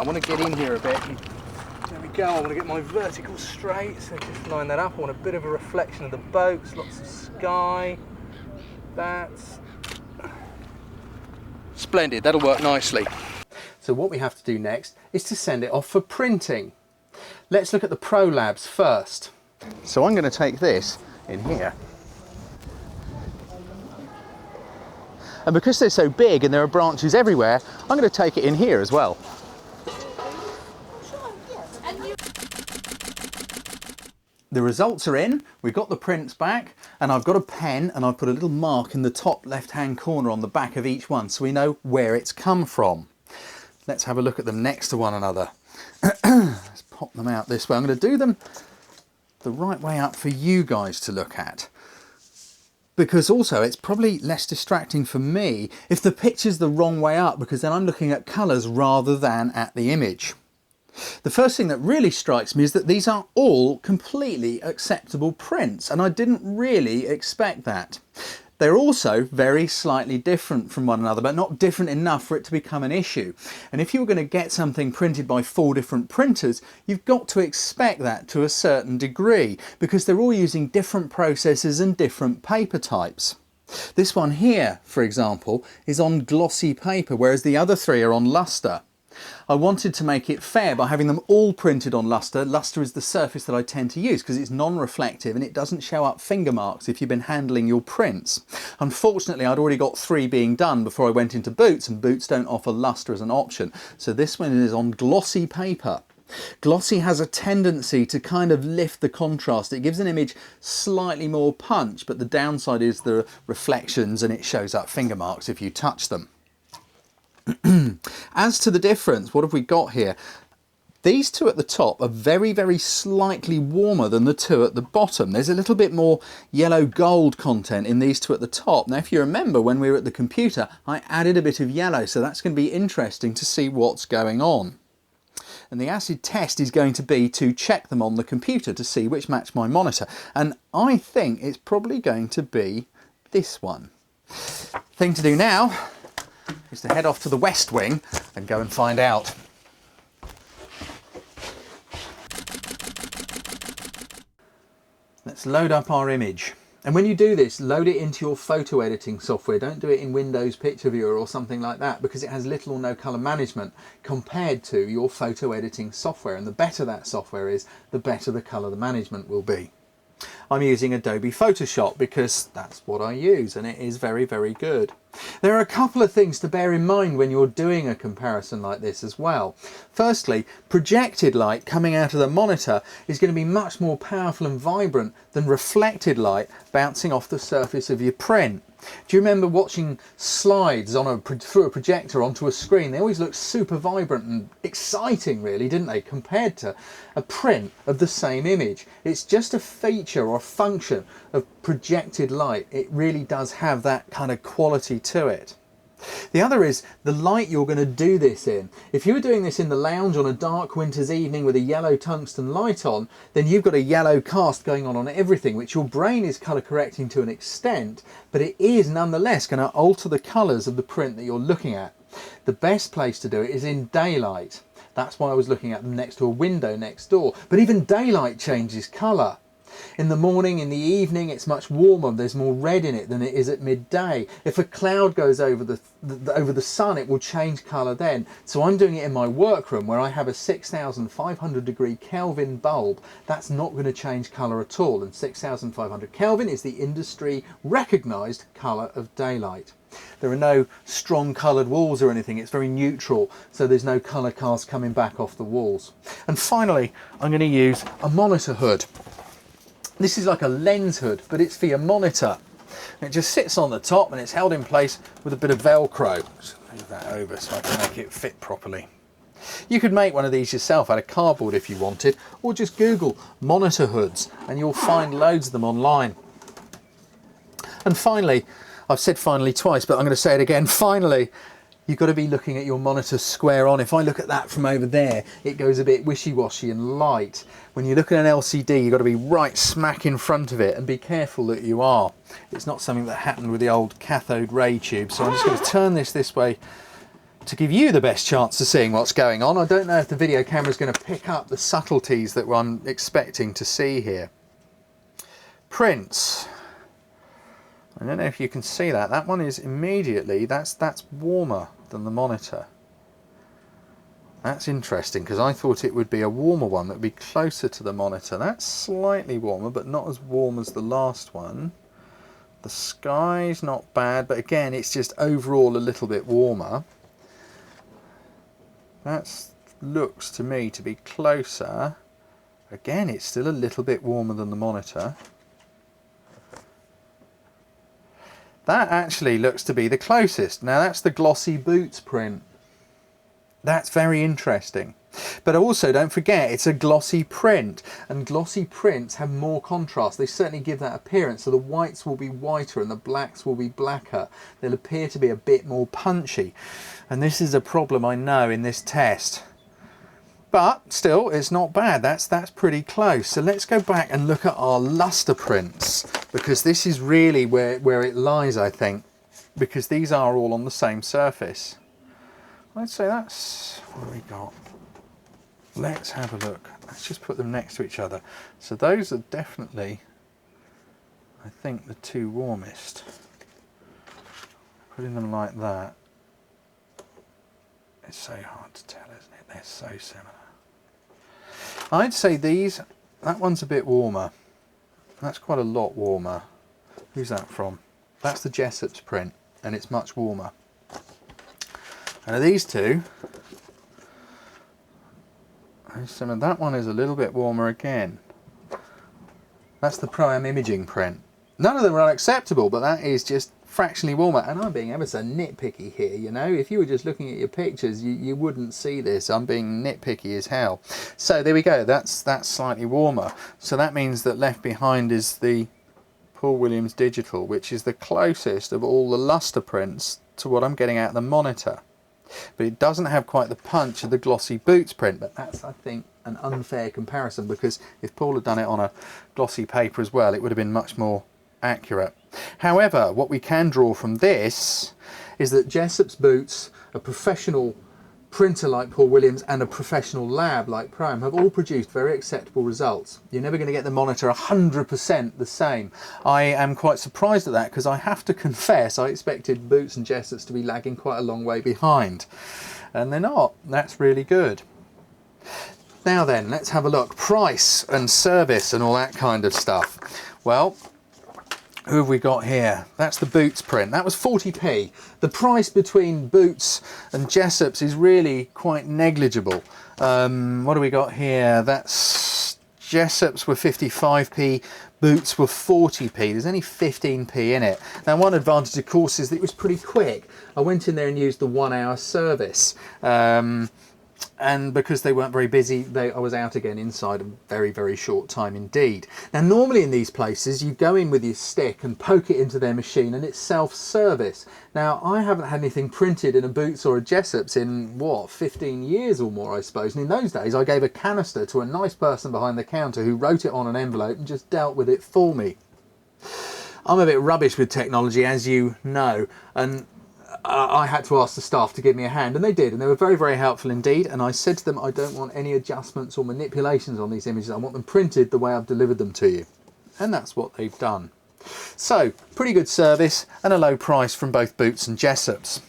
I want to get in here a bit. There we go, I want to get my vertical straight, so just line that up. I want a bit of a reflection of the boats, lots of sky. That's splendid, that'll work nicely. So what we have to do next is to send it off for printing. Let's look at the Pro Labs first. So I'm going to take this in here. And because they're so big and there are branches everywhere, I'm going to take it in here as well. The results are in, we've got the prints back, and I've got a pen and I've put a little mark in the top left-hand corner on the back of each one so we know where it's come from. Let's have a look at them next to one another. Let's pop them out this way. I'm going to do them the right way up for you guys to look at. Because also it's probably less distracting for me if the picture's the wrong way up, because then I'm looking at colours rather than at the image. The first thing that really strikes me is that these are all completely acceptable prints, and I didn't really expect that. They're also very slightly different from one another, but not different enough for it to become an issue. And if you're going to get something printed by 4 different printers, you've got to expect that to a certain degree, because they're all using different processes and different paper types. This one here, for example, is on glossy paper, whereas the other 3 are on luster. I wanted to make it fair by having them all printed on luster. Luster is the surface that I tend to use because it's non-reflective and it doesn't show up finger marks if you've been handling your prints. Unfortunately, I'd already got 3 being done before I went into Boots, and Boots don't offer luster as an option. So this one is on glossy paper. Glossy has a tendency to kind of lift the contrast. It gives an image slightly more punch, but the downside is the reflections and it shows up finger marks if you touch them. As to the difference, what have we got here? These 2 at the top are very, very slightly warmer than the 2 at the bottom. There's a little bit more yellow gold content in these 2 at the top. Now, if you remember when we were at the computer, I added a bit of yellow, so that's going to be interesting to see what's going on. And the acid test is going to be to check them on the computer to see which match my monitor. And I think it's probably going to be this one. Thing to do now is to head off to the West Wing and go and find out. Let's load up our image. And when you do this, load it into your photo editing software. Don't do it in Windows Picture Viewer or something like that, because it has little or no colour management compared to your photo editing software. And the better that software is, the better the colour management will be. I'm using Adobe Photoshop because that's what I use, and it is very, very good. There are a couple of things to bear in mind when you're doing a comparison like this as well. Firstly, projected light coming out of the monitor is going to be much more powerful and vibrant than reflected light bouncing off the surface of your print. Do you remember watching slides on through a projector onto a screen? They always looked super vibrant and exciting, really, didn't they, compared to a print of the same image. It's just a feature or a function of projected light. It really does have that kind of quality to it. The other is the light you're going to do this in. If you were doing this in the lounge on a dark winter's evening with a yellow tungsten light on, then you've got a yellow cast going on everything, which your brain is colour correcting to an extent, but it is nonetheless going to alter the colours of the print that you're looking at. The best place to do it is in daylight. That's why I was looking at them next to a window next door. But even daylight changes colour. In the morning, in the evening, it's much warmer. There's more red in it than it is at midday. If a cloud goes over the sun, it will change colour then. So I'm doing it in my workroom where I have a 6,500 degree Kelvin bulb. That's not going to change colour at all. And 6,500 Kelvin is the industry recognised colour of daylight. There are no strong coloured walls or anything. It's very neutral, so there's no colour cast coming back off the walls. And finally, I'm going to use a monitor hood. This is like a lens hood, but it's for your monitor. It just sits on the top and it's held in place with a bit of Velcro. Just move that over so I can make it fit properly. You could make one of these yourself out of cardboard if you wanted, or just Google monitor hoods and you'll find loads of them online. And finally, I've said finally twice, but I'm going to say it again, finally, you've got to be looking at your monitor square on. If I look at that from over there, it goes a bit wishy-washy and light. When you look at an LCD, you've got to be right smack in front of it, and be careful that you are. It's not something that happened with the old cathode ray tube, so I'm just going to turn this way to give you the best chance of seeing what's going on. I don't know if the video camera is going to pick up the subtleties that I'm expecting to see here. Prints. I don't know if you can see that. That one is immediately, that's warmer than the monitor. That's interesting, because I thought it would be a warmer one that would be closer to the monitor. That's slightly warmer, but not as warm as the last one. The sky's not bad, but again, it's just overall a little bit warmer. That looks to me to be closer. Again, it's still a little bit warmer than the monitor. That actually looks to be the closest. Now that's the Glossy Boots print. That's very interesting. But also don't forget, it's a glossy print, and glossy prints have more contrast. They certainly give that appearance, so the whites will be whiter and the blacks will be blacker. They'll appear to be a bit more punchy. And this is a problem, I know, in this test. But still, it's not bad. That's pretty close. So let's go back and look at our luster prints, because this is really where it lies, I think, because these are all on the same surface. I'd say that's what we got. Let's have a look. Let's just put them next to each other. So those are definitely, I think, the two warmest. Putting them like that, it's so hard to tell, isn't it? They're so similar. I'd say these, that one's a bit warmer. That's quite a lot warmer. Who's that from? That's the Jessop's print, and it's much warmer. And these two, that one is a little bit warmer again. That's the Pro-Am imaging print. None of them are unacceptable, but that is just fractionally warmer. And I'm being ever so nitpicky here, you know. If you were just looking at your pictures, you wouldn't see this. I'm being nitpicky as hell. So there we go, that's slightly warmer. So that means that left behind is the Paul Williams Digital, which is the closest of all the luster prints to what I'm getting out of the monitor. But it doesn't have quite the punch of the Glossy Boots print, but that's, I think, an unfair comparison, because if Paul had done it on a glossy paper as well, it would have been much more accurate. However, what we can draw from this is that Jessop's boots, a professional printer like Paul Williams and a professional lab like Pro-Am, have all produced very acceptable results. You're never going to get the monitor 100% the same. I am quite surprised at that, because I have to confess I expected Boots and Jessop's to be lagging quite a long way behind, and they're not. That's really good. Now then, let's have a look. Price and service and all that kind of stuff. Well, who have we got here? That's the Boots print. That was 40p. The price between Boots and Jessop's is really quite negligible. What do we got here? That's Jessop's were 55p, Boots were 40p. There's only 15p in it. Now, one advantage, of course, is that it was pretty quick. I went in there and used the 1 hour service. And because they weren't very busy, I was out again inside a very, very short time indeed. Now, normally in these places, you go in with your stick and poke it into their machine, and it's self-service. Now, I haven't had anything printed in a Boots or a Jessop's in, what, 15 years or more, I suppose. And in those days, I gave a canister to a nice person behind the counter who wrote it on an envelope and just dealt with it for me. I'm a bit rubbish with technology, as you know, and I had to ask the staff to give me a hand, and they did, and they were very, very helpful indeed. And I said to them, I don't want any adjustments or manipulations on these images. I want them printed the way I've delivered them to you. And that's what they've done. So, pretty good service and a low price from both Boots and Jessop's.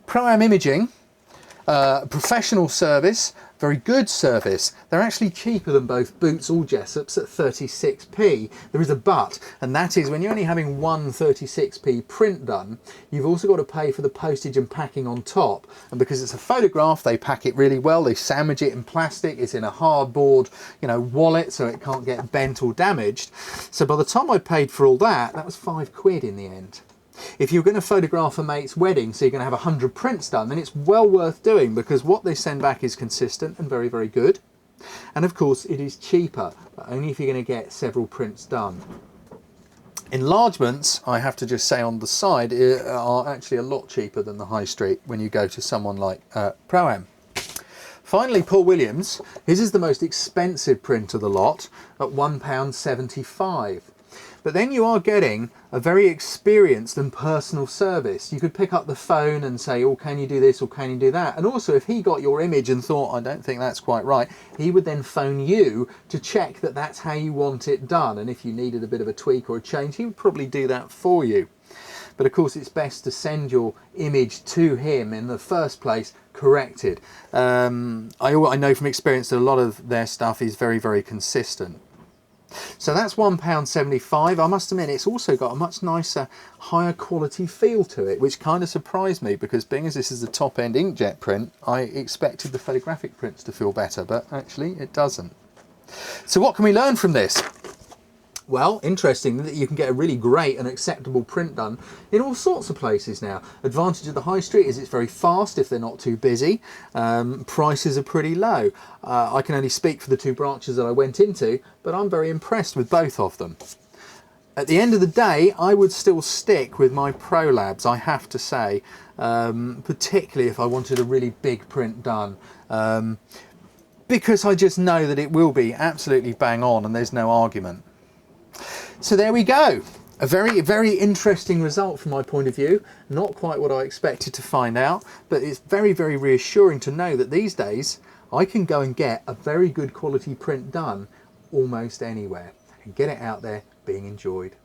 Pro-Am imaging, professional service, very good service. They're actually cheaper than both Boots or Jessop's at 36p. There is a but, and that is when you're only having one 36p print done, you've also got to pay for the postage and packing on top. And because it's a photograph, they pack it really well. They sandwich it in plastic. It's in a hardboard, wallet, so it can't get bent or damaged. So by the time I paid for all that, that was £5 in the end. If you're going to photograph a mate's wedding, so you're going to have 100 prints done, then it's well worth doing, because what they send back is consistent and very, very good. And of course, it is cheaper, but only if you're going to get several prints done. Enlargements, I have to just say on the side, are actually a lot cheaper than the high street when you go to someone like Pro-Am. Finally, Paul Williams. His is the most expensive print of the lot at £1.75. But then you are getting a very experienced and personal service. You could pick up the phone and say, oh, can you do this or can you do that? And also if he got your image and thought, I don't think that's quite right, he would then phone you to check that that's how you want it done. And if you needed a bit of a tweak or a change, he would probably do that for you. But of course it's best to send your image to him in the first place corrected. I know from experience that a lot of their stuff is very, very consistent. So that's £1.75. I must admit it's also got a much nicer, higher quality feel to it, which kind of surprised me, because being as this is the top end inkjet print, I expected the photographic prints to feel better, but actually it doesn't. So what can we learn from this? Well, interesting that you can get a really great and acceptable print done in all sorts of places now. Advantage of the high street is it's very fast if they're not too busy. Prices are pretty low. I can only speak for the two branches that I went into, but I'm very impressed with both of them. At the end of the day, I would still stick with my Pro Labs, I have to say, particularly if I wanted a really big print done. Because I just know that it will be absolutely bang on and there's no argument. So there we go. A very, very interesting result from my point of view. Not quite what I expected to find out, but it's very, very reassuring to know that these days I can go and get a very good quality print done almost anywhere and get it out there being enjoyed.